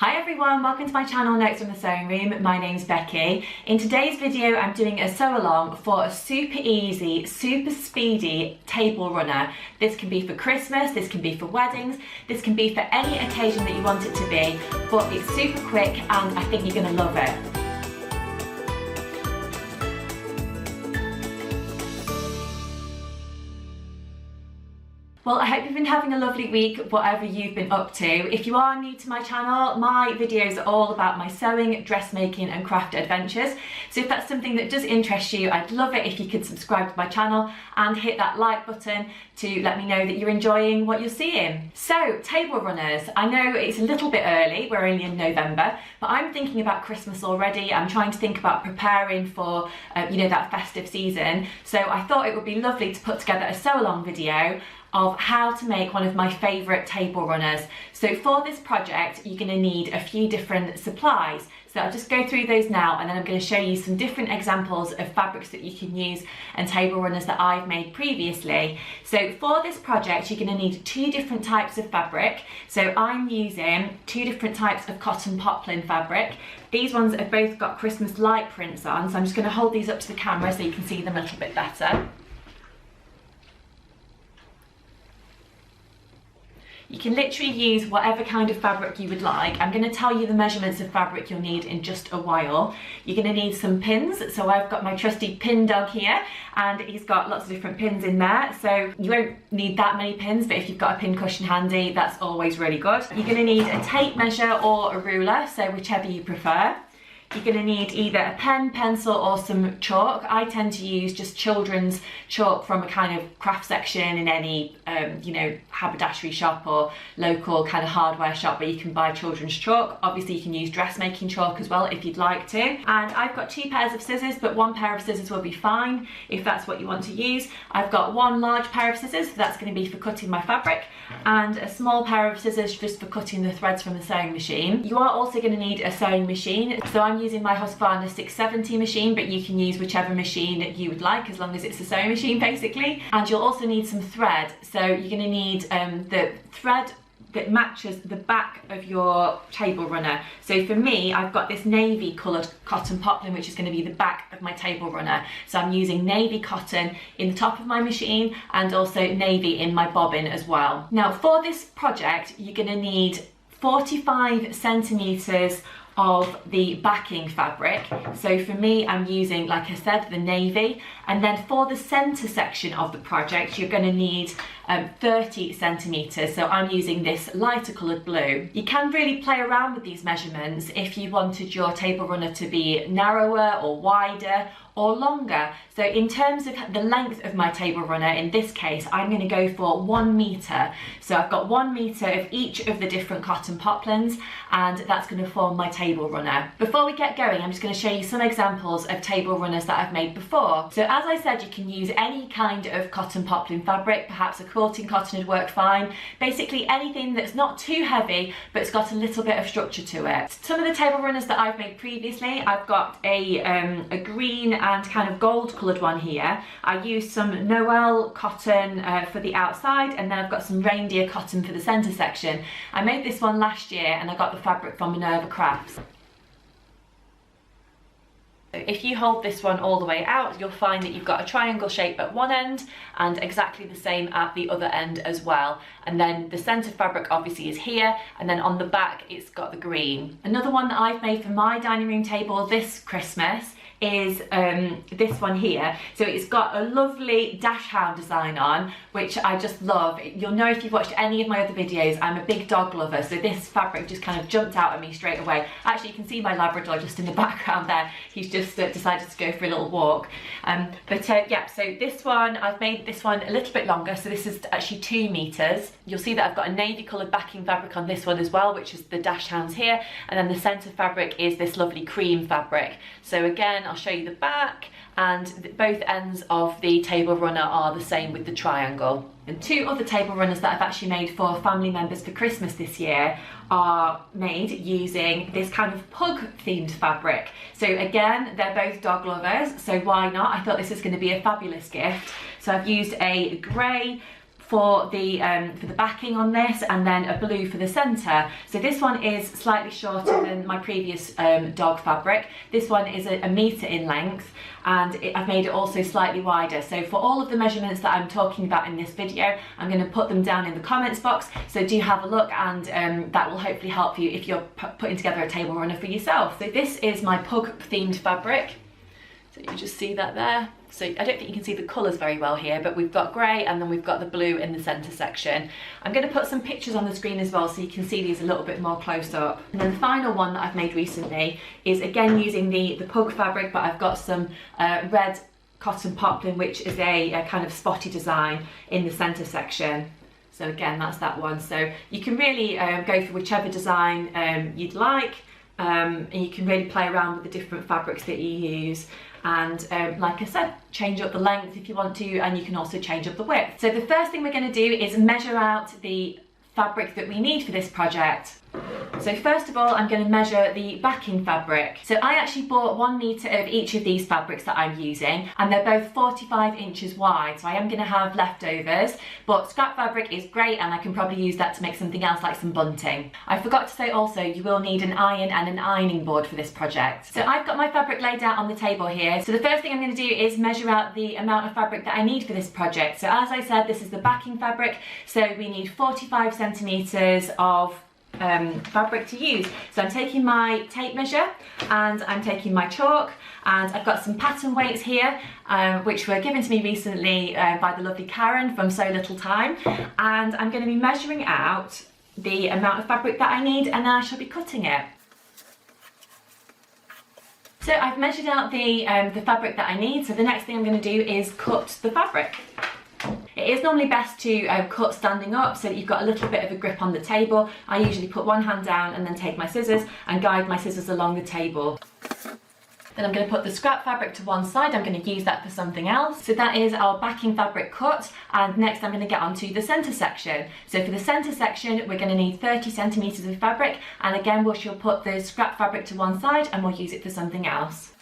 Hi everyone, welcome to my channel Notes from the Sewing Room. My name's Becky. In today's video I'm doing a sew along for a super easy, super speedy table runner. This can be for Christmas, this can be for weddings, this can be for any occasion that you want it to be, but it's super quick and I think you're going to love it. Well, I hope you've been having a lovely week, whatever you've been up to. If you are new to my channel, my videos are all about my sewing, dressmaking and craft adventures. So if that's something that does interest you, I'd love it if you could subscribe to my channel and hit that like button to let me know that you're enjoying what you're seeing. So, table runners. I know it's a little bit early, we're only in November, but I'm thinking about Christmas already. I'm trying to think about preparing for, that festive season. So I thought it would be lovely to put together a sew-along video of how to make one of my favourite table runners. So for this project, you're going to need a few different supplies. So I'll just go through those now and then I'm going to show you some different examples of fabrics that you can use and table runners that I've made previously. So for this project, you're going to need two different types of fabric. So I'm using two different types of cotton poplin fabric. These ones have both got Christmas light prints on, so I'm just going to hold these up to the camera so you can see them a little bit better. You can literally use whatever kind of fabric you would like. I'm going to tell you the measurements of fabric you'll need in just a while. You're going to need some pins. So I've got my trusty pin dog here and he's got lots of different pins in there. So you won't need that many pins, but if you've got a pin cushion handy, that's always really good. You're going to need a tape measure or a ruler, so whichever you prefer. You're going to need either a pen, pencil or some chalk. I tend to use just children's chalk from a kind of craft section in any, haberdashery shop or local kind of hardware shop where you can buy children's chalk. Obviously you can use dressmaking chalk as well if you'd like to. And I've got two pairs of scissors, but one pair of scissors will be fine if that's what you want to use. I've got one large pair of scissors, so that's going to be for cutting my fabric, and a small pair of scissors just for cutting the threads from the sewing machine. You are also going to need a sewing machine. So I'm using my Husqvarna 670 machine, but you can use whichever machine you would like as long as it's a sewing machine basically. And you'll also need some thread. So you're going to need the thread that matches the back of your table runner. So for me, I've got this navy coloured cotton poplin, which is going to be the back of my table runner. So I'm using navy cotton in the top of my machine and also navy in my bobbin as well. Now for this project, you're going to need 45 centimetres of the backing fabric. So for me, I'm using, like I said, the navy. And then for the centre section of the project, you're going to need 30 centimetres. So I'm using this lighter coloured blue. You can really play around with these measurements if you wanted your table runner to be narrower or wider or longer. So in terms of the length of my table runner, in this case, I'm going to go for 1 metre. So I've got 1 metre of each of the different cotton poplins, and that's going to form my table runner. Before we get going, I'm just going to show you some examples of table runners that I've made before. So as I said, you can use any kind of cotton poplin fabric, perhaps a quilting cotton would work fine. Basically anything that's not too heavy, but it's got a little bit of structure to it. Some of the table runners that I've made previously, I've got a green and kind of gold coloured one here. I used some Noel cotton for the outside, and then I've got some reindeer cotton for the centre section. I made this one last year and I got the fabric from Minerva Crafts. If you hold this one all the way out, you'll find that you've got a triangle shape at one end and exactly the same at the other end as well. And then the centre fabric obviously is here, and then on the back it's got the green. Another one that I've made for my dining room table this Christmas is this one here. So it's got a lovely dash hound design on, which I just love. You'll know if you've watched any of my other videos, I'm a big dog lover, so this fabric just kind of jumped out at me straight away. Actually, you can see my Labrador just in the background there. He's just decided to go for a little walk. Yeah, so this one, I've made this one a little bit longer, so this is actually 2 metres. You'll see that I've got a navy coloured backing fabric on this one as well, which is the dash hounds here, and then the centre fabric is this lovely cream fabric. So again, I'll show you the back, and both ends of the table runner are the same with the triangle. And two other table runners that I've actually made for family members for Christmas this year are made using this kind of pug themed fabric. So again, they're both dog lovers, so why not? I thought this was going to be a fabulous gift. So I've used a grey for the backing on this, and then a blue for the centre. So this one is slightly shorter than my previous dog fabric. This one is a metre in length, and I've made it also slightly wider. So for all of the measurements that I'm talking about in this video, I'm going to put them down in the comments box, so do have a look, and that will hopefully help you if you're putting together a table runner for yourself. So this is my pug themed fabric. So you just see that there. So I don't think you can see the colours very well here, but we've got grey and then we've got the blue in the centre section. I'm going to put some pictures on the screen as well so you can see these a little bit more close up. And then the final one that I've made recently is again using the pug fabric, but I've got some red cotton poplin, which is a kind of spotty design in the centre section. So again, that's that one. So you can really go for whichever design you'd like, and you can really play around with the different fabrics that you use. And like I said, change up the length if you want to, and you can also change up the width. So the first thing we're going to do is measure out the fabric that we need for this project. So first of all, I'm going to measure the backing fabric. So I actually bought 1 metre of each of these fabrics that I'm using, and they're both 45 inches wide. So I am going to have leftovers, but scrap fabric is great, and I can probably use that to make something else like some bunting. I forgot to say also, you will need an iron and an ironing board for this project. So I've got my fabric laid out on the table here. So the first thing I'm going to do is measure out the amount of fabric that I need for this project. So as I said, this is the backing fabric. So we need 45 centimetres of fabric to use. So I'm taking my tape measure and I'm taking my chalk, and I've got some pattern weights here which were given to me recently by the lovely Karen from So Little Time, and I'm going to be measuring out the amount of fabric that I need, and then I shall be cutting it. So I've measured out the fabric that I need, so the next thing I'm going to do is cut the fabric. It is normally best to cut standing up so that you've got a little bit of a grip on the table. I usually put one hand down and then take my scissors and guide my scissors along the table. Then I'm going to put the scrap fabric to one side. I'm going to use that for something else. So that is our backing fabric cut, and next I'm going to get onto the centre section. So for the centre section we're going to need 30 centimetres of fabric, and again we shall put the scrap fabric to one side and we'll use it for something else.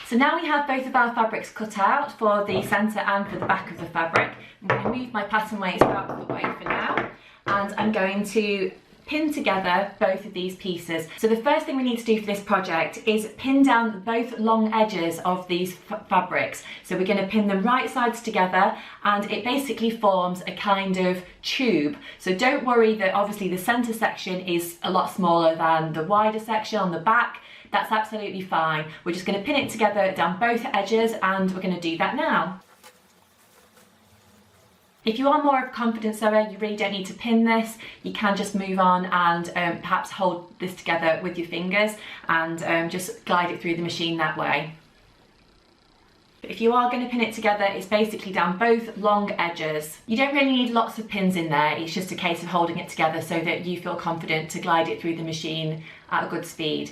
So now we have both of our fabrics cut out for the centre and for the back of the fabric. I'm going to move my pattern weights out of the way for now, and I'm going to pin together both of these pieces. So the first thing we need to do for this project is pin down both long edges of these fabrics. So we're going to pin them right sides together, and it basically forms a kind of tube. So don't worry that obviously the centre section is a lot smaller than the wider section on the back. That's absolutely fine. We're just going to pin it together down both edges, and we're going to do that now. If you are more of a confident sewer, you really don't need to pin this. You can just move on and perhaps hold this together with your fingers and just glide it through the machine that way. If you are going to pin it together, it's basically down both long edges. You don't really need lots of pins in there, it's just a case of holding it together so that you feel confident to glide it through the machine at a good speed.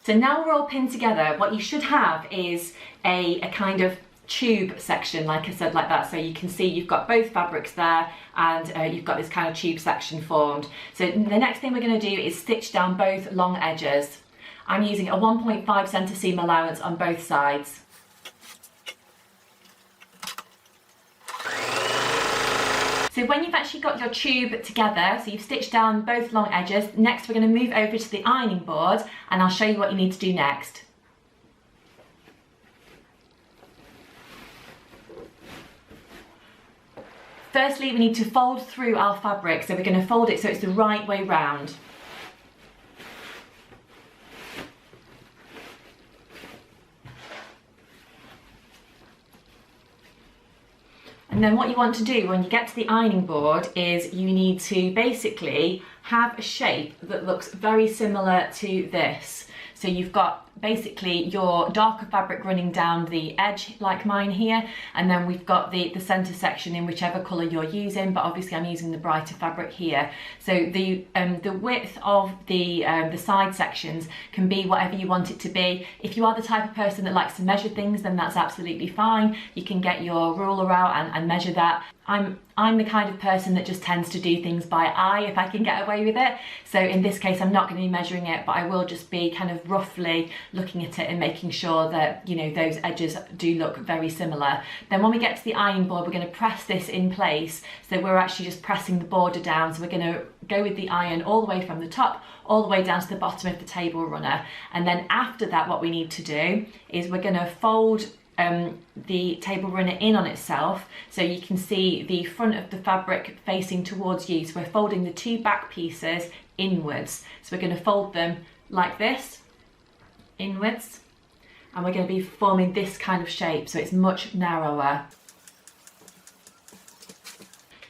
So now we're all pinned together, what you should have is a kind of tube section, like I said, like that. So you can see you've got both fabrics there, and you've got this kind of tube section formed. So the next thing we're going to do is stitch down both long edges. I'm using a 1.5 centre seam allowance on both sides. So when you've actually got your tube together, so you've stitched down both long edges, next we're going to move over to the ironing board, and I'll show you what you need to do next. Firstly, we need to fold through our fabric, so we're going to fold it so it's the right way round. And then what you want to do when you get to the ironing board is you need to basically have a shape that looks very similar to this. So you've got basically your darker fabric running down the edge like mine here, and then we've got the center section in whichever color you're using, but obviously I'm using the brighter fabric here. So the width of the side sections can be whatever you want it to be. If you are the type of person that likes to measure things, then that's absolutely fine. You can get your ruler out and measure that. I'm the kind of person that just tends to do things by eye if I can get away with it. So in this case, I'm not going to be measuring it, but I will just be kind of roughly looking at it and making sure that, you know, those edges do look very similar. Then when we get to the ironing board, we're going to press this in place. So we're actually just pressing the border down. So we're going to go with the iron all the way from the top, all the way down to the bottom of the table runner. And then after that, what we need to do is we're going to fold the table runner in on itself, so you can see the front of the fabric facing towards you. So we're folding the two back pieces inwards. So we're going to fold them like this, inwards, and we're going to be forming this kind of shape, so it's much narrower.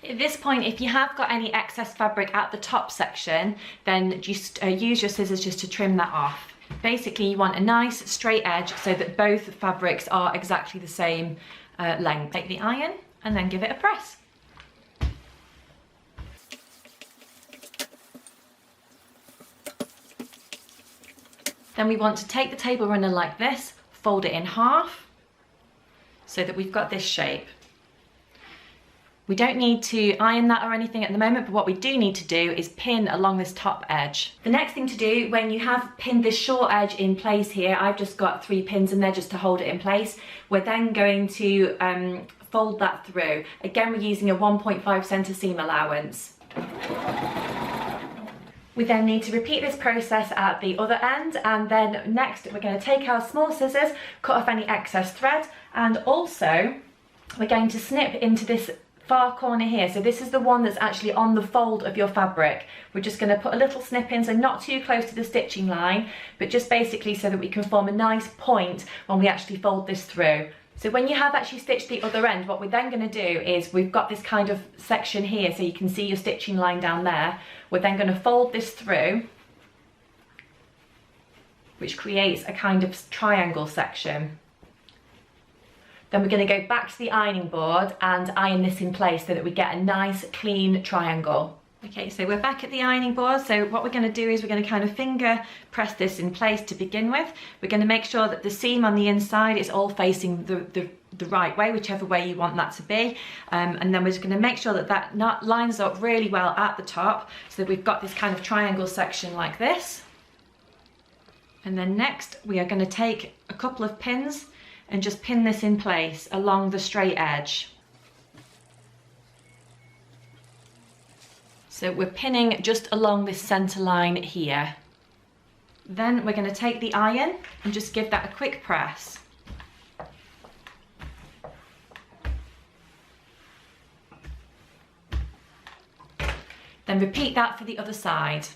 At this point, if you have got any excess fabric at the top section, then just use your scissors just to trim that off. Basically, you want a nice straight edge so that both fabrics are exactly the same length. Take the iron and then give it a press. Then we want to take the table runner like this, fold it in half so that we've got this shape. We don't need to iron that or anything at the moment, but what we do need to do is pin along this top edge. The next thing to do when you have pinned this short edge in place here, I've just got 3 pins in there just to hold it in place. We're then going to fold that through. Again, we're using a 1.5 center seam allowance. We then need to repeat this process at the other end, and then next we're going to take our small scissors, cut off any excess thread, and also we're going to snip into this far corner here. So this is the one that's actually on the fold of your fabric. We're just going to put a little snip in, so not too close to the stitching line, but just basically so that we can form a nice point when we actually fold this through. So when you have actually stitched the other end, what we're then going to do is we've got this kind of section here, so you can see your stitching line down there. We're then going to fold this through, which creates a kind of triangle section. Then we're going to go back to the ironing board and iron this in place so that we get a nice clean triangle. Okay, so we're back at the ironing board. So what we're going to do is we're going to kind of finger press this in place to begin with. We're going to make sure that the seam on the inside is all facing the right way, whichever way you want that to be. And then we're just going to make sure that that lines up really well at the top, so that we've got this kind of triangle section like this. And then next we are going to take a couple of pins and just pin this in place along the straight edge. So we're pinning just along this center line here. Then we're going to take the iron and just give that a quick press. Then repeat that for the other side.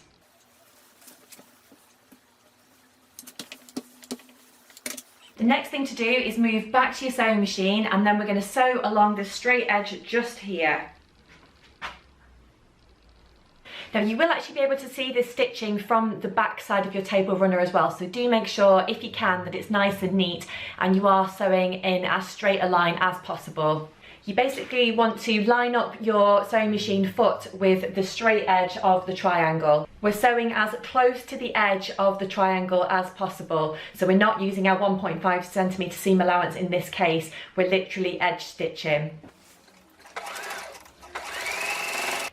The next thing to do is move back to your sewing machine, and then we're going to sew along the straight edge just here. Now you will actually be able to see this stitching from the back side of your table runner as well, so do make sure, if you can, that it's nice and neat and you are sewing in as straight a line as possible. You basically want to line up your sewing machine foot with the straight edge of the triangle. We're sewing as close to the edge of the triangle as possible, so we're not using our 1.5 centimetre seam allowance in this case, we're literally edge stitching.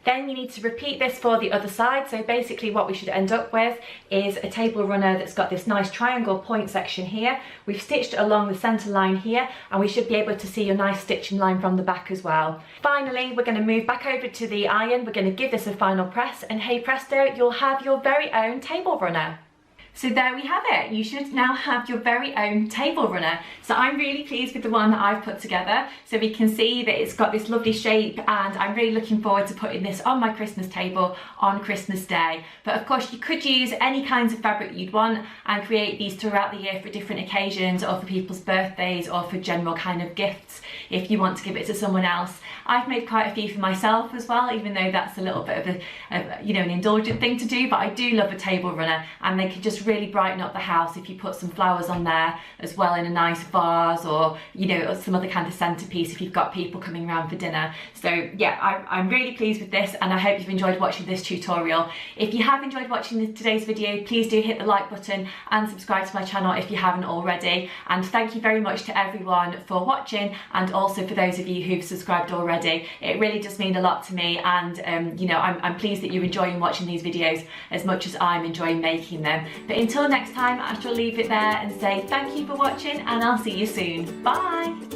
Then you need to repeat this for the other side. So basically what we should end up with is a table runner that's got this nice triangle point section here. We've stitched along the center line here, and we should be able to see your nice stitching line from the back as well. Finally, we're going to move back over to the iron. We're going to give this a final press, and hey presto, you'll have your very own table runner. So there we have it. You should now have your very own table runner. So I'm really pleased with the one that I've put together. So we can see that it's got this lovely shape, and I'm really looking forward to putting this on my Christmas table on Christmas Day. But of course you could use any kinds of fabric you'd want and create these throughout the year for different occasions, or for people's birthdays, or for general kind of gifts if you want to give it to someone else. I've made quite a few for myself as well, even though that's a little bit of a you know, an indulgent thing to do, but I do love a table runner, and they can just just really brighten up the house if you put some flowers on there as well in a nice vase, or you know, or some other kind of centerpiece if you've got people coming around for dinner. So yeah, I'm really pleased with this, and I hope you've enjoyed watching this tutorial. If you have enjoyed watching today's video, please do hit the like button and subscribe to my channel if you haven't already. And thank you very much to everyone for watching, and also for those of you who've subscribed already. It really does mean a lot to me, and you know, I'm pleased that you're enjoying watching these videos as much as I'm enjoying making them. But until next time, I shall leave it there and say thank you for watching, and I'll see you soon. Bye!